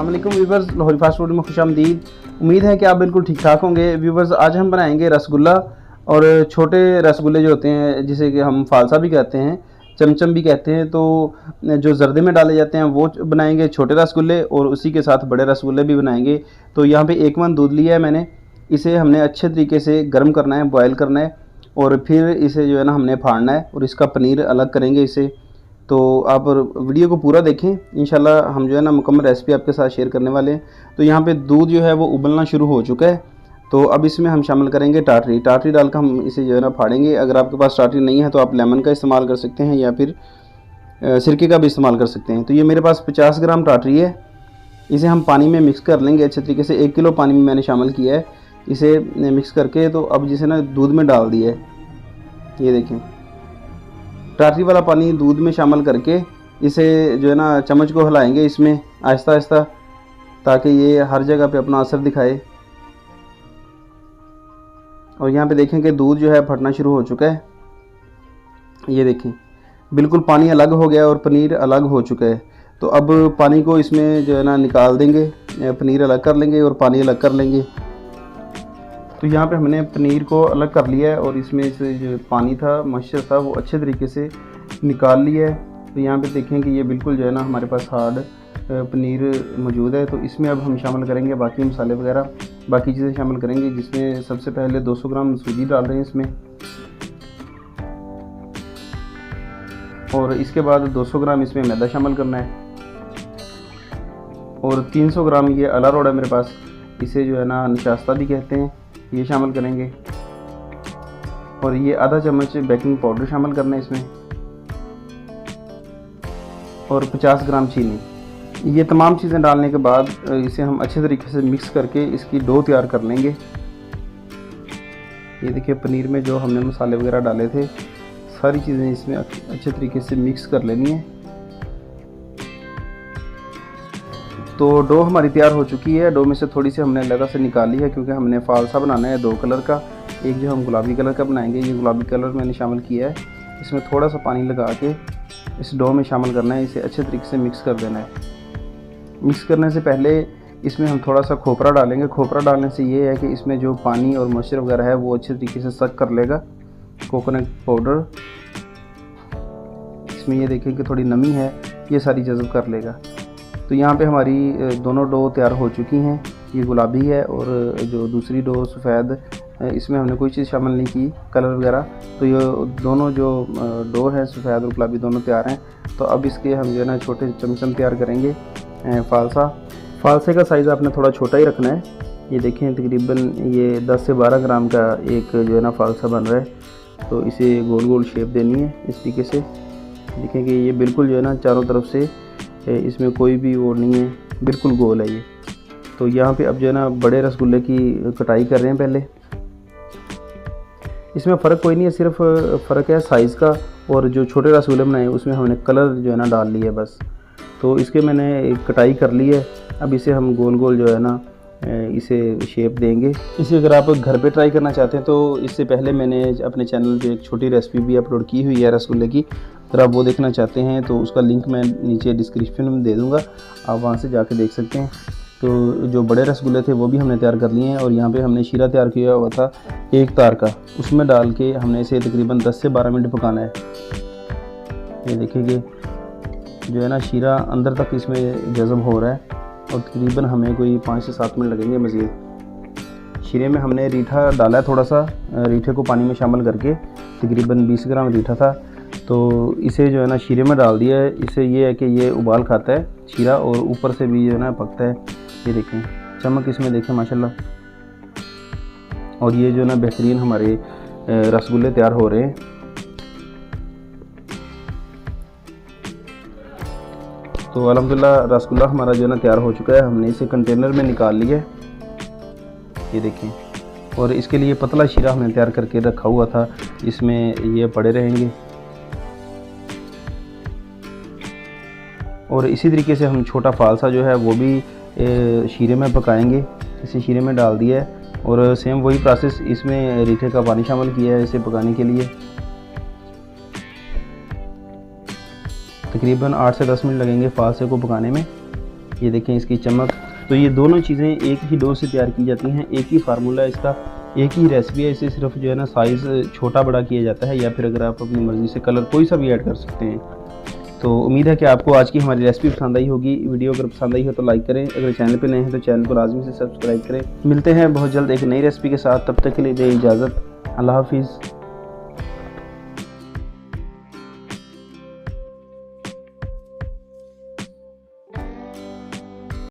अस्सलाम वालेकुम viewers, Lahori fast food में खुशामदीद। उम्मीद है कि आप बिल्कुल ठीक ठाक होंगे। व्यूवर्स, आज हम बनाएंगे रसगुल्ला और छोटे रसगुल्ले जो होते हैं जिसे कि हम फालसा भी कहते हैं, चमचम भी कहते हैं, तो जो जर्दे में डाले जाते हैं वो बनाएंगे छोटे रसगुल्ले, और उसी के साथ बड़े रसगुल्ले भी बनाएंगे। तो यहाँ पे 1 मन दूध लिया है मैंने, इसे हमने अच्छे तरीके से गर्म करना है, बॉयल करना है, और फिर इसे जो है ना हमने फाड़ना है और इसका पनीर अलग करेंगे इसे। तो आप वीडियो को पूरा देखें, इंशाल्लाह हम जो है ना मुकम्मल रेसिपी आपके साथ शेयर करने वाले हैं। तो यहाँ पे दूध जो है वो उबलना शुरू हो चुका है, तो अब इसमें हम शामिल करेंगे टाटरी। टाटरी डालकर हम इसे जो है ना फाड़ेंगे। अगर आपके पास टाटरी नहीं है तो आप लेमन का इस्तेमाल कर सकते हैं या फिर सिरके का भी इस्तेमाल कर सकते हैं। तो ये मेरे पास 50 ग्राम टाटरी है, इसे हम पानी में मिक्स कर लेंगे अच्छे तरीके से। 1 किलो पानी में मैंने शामिल किया है इसे मिक्स करके। तो अब जिसे ना दूध में डाल दिया है, ये देखें, टाटरी वाला पानी दूध में शामिल करके इसे जो है ना चम्मच को हिलाएंगे इसमें आहिस्ता आहिस्ता, ताकि ये हर जगह पे अपना असर दिखाए। और यहाँ पे देखें कि दूध जो है फटना शुरू हो चुका है। ये देखें बिल्कुल पानी अलग हो गया और पनीर अलग हो चुका है। तो अब पानी को इसमें जो है ना निकाल देंगे, पनीर अलग कर लेंगे और पानी अलग कर लेंगे। तो यहाँ पे हमने पनीर को अलग कर लिया है और इसमें से जो पानी था, मॉइस्चर था, वो अच्छे तरीके से निकाल लिया है। तो यहाँ पे देखें कि ये बिल्कुल जो है ना हमारे पास हार्ड पनीर मौजूद है। तो इसमें अब हम शामिल करेंगे बाकी मसाले वगैरह, बाकी चीज़ें शामिल करेंगे, जिसमें सबसे पहले 200 ग्राम सूजी डाल रहे हैं इसमें, और इसके बाद 200 ग्राम इसमें मैदा शामिल करना है, और 300 ग्राम ये अलारोड है मेरे पास, इसे जो है ना नशास्ता भी कहते हैं, ये शामिल करेंगे। और ये आधा चम्मच बेकिंग पाउडर शामिल करना है इसमें, और 50 ग्राम चीनी। ये तमाम चीज़ें डालने के बाद इसे हम अच्छे तरीके से मिक्स करके इसकी डो तैयार कर लेंगे। ये देखिए पनीर में जो हमने मसाले वगैरह डाले थे, सारी चीज़ें इसमें अच्छे तरीके से मिक्स कर लेनी है। तो डो हमारी तैयार हो चुकी है। डो में से थोड़ी सी हमने अलग से निकाली है, क्योंकि हमने फालसा बनाना है 2 कलर का। एक जो हम गुलाबी कलर का बनाएंगे, ये गुलाबी कलर मैंने शामिल किया है। इसमें थोड़ा सा पानी लगा के इस डो में शामिल करना है, इसे अच्छे तरीके से मिक्स कर देना है। मिक्स करने से पहले इसमें हम थोड़ा सा खोपरा डालेंगे। खोपरा डालने से ये है कि इसमें जो पानी और मॉइस्चर वगैरह है वो अच्छे तरीके से सक कर लेगा। कोकोनट पाउडर इसमें ये देखें कि थोड़ी नमी है, ये सारी जज़ब कर लेगा। तो यहाँ पे हमारी दोनों डो तैयार हो चुकी हैं। ये गुलाबी है और जो दूसरी डो सफ़ेद, इसमें हमने कोई चीज़ शामिल नहीं की, कलर वगैरह। तो ये दोनों जो डो है सफ़ेद और गुलाबी दोनों तैयार हैं। तो अब इसके हम जो है ना छोटे चमचम तैयार करेंगे फालसे का साइज़ आपने थोड़ा छोटा ही रखना है। ये देखें तकरीबन ये 10 से 12 ग्राम का एक जो है ना फालसा बन रहा है। तो इसे गोल गोल शेप देनी है इस तरीके से। देखें कि ये बिल्कुल जो है ना चारों तरफ से इसमें कोई भी वो नहीं है, बिल्कुल गोल है ये। तो यहाँ पे अब जो है ना बड़े रसगुल्ले की कटाई कर रहे हैं पहले। इसमें फ़र्क कोई नहीं है, सिर्फ फ़र्क है साइज़ का। और जो छोटे रसगुल्ले बनाए उसमें हमने कलर जो है ना डाल लिया है बस। तो इसके मैंने कटाई कर ली है। अब इसे हम गोल गोल जो है ना इसे शेप देंगे। इसे अगर आप घर पे ट्राई करना चाहते हैं तो इससे पहले मैंने अपने चैनल पे एक छोटी रेसिपी भी अपलोड की हुई है रसगुल्ले की। अगर आप वो देखना चाहते हैं तो उसका लिंक मैं नीचे डिस्क्रिप्शन में दे दूँगा, आप वहाँ से जाके देख सकते हैं। तो जो बड़े रसगुल्ले थे वो भी हमने तैयार कर लिए हैं, और यहाँ पे हमने शीरा तैयार किया हुआ था 1 तार का, उसमें डाल के हमने इसे तकरीबन 10 से 12 मिनट पकाना है। ये देखिए जो है ना शीरा अंदर तक इसमें जज़ब हो रहा है, और तकरीबन हमें कोई 5 से 7 मिनट लगेंगे मज़ीद। शीरे में हमने रीठा डाला है, थोड़ा सा रीठे को पानी में शामिल करके, तकरीबन 20 ग्राम रीठा था। तो इसे जो है ना शीरे में डाल दिया है। इससे ये है कि ये उबाल खाता है शीरा, और ऊपर से भी जो है ना पकता है। ये देखें चमक इसमें देखें माशाल्लाह। और ये जो है ना बेहतरीन हमारे रसगुल्ले तैयार हो रहे हैं। तो अल्हम्दुलिल्लाह रसगुल्ला हमारा जो है ना तैयार हो चुका है। हमने इसे कंटेनर में निकाल लिया है, ये देखें। और इसके लिए पतला शीरा हमने तैयार करके रखा हुआ था, इसमें ये पड़े रहेंगे। और इसी तरीके से हम छोटा फालसा जो है वो भी शीरे में पकाएंगे। इसे शीरे में डाल दिया है, और सेम वही प्रोसेस, इसमें रीठे का पानी शामिल किया है इसे पकाने के लिए। तकरीबन 8 से 10 मिनट लगेंगे फालसे को पकाने में। ये देखें इसकी चमक। तो ये दोनों चीज़ें एक ही डो से तैयार की जाती हैं, एक ही फार्मूला इसका, एक ही रेसिपी है। इसे सिर्फ जो है ना साइज़ छोटा बड़ा किया जाता है, या फिर अगर आप अपनी मर्ज़ी से कलर कोई सा भी ऐड कर सकते हैं। तो उम्मीद है कि आपको आज की हमारी रेसिपी पसंद आई होगी। वीडियो अगर पसंद आई हो तो लाइक करें, अगर चैनल पे नए हैं तो चैनल को लाजमी से सब्सक्राइब करें। मिलते हैं बहुत जल्द एक नई रेसिपी के साथ, तब तक के लिए दे इजाज़त। अल्लाह हाफिज़।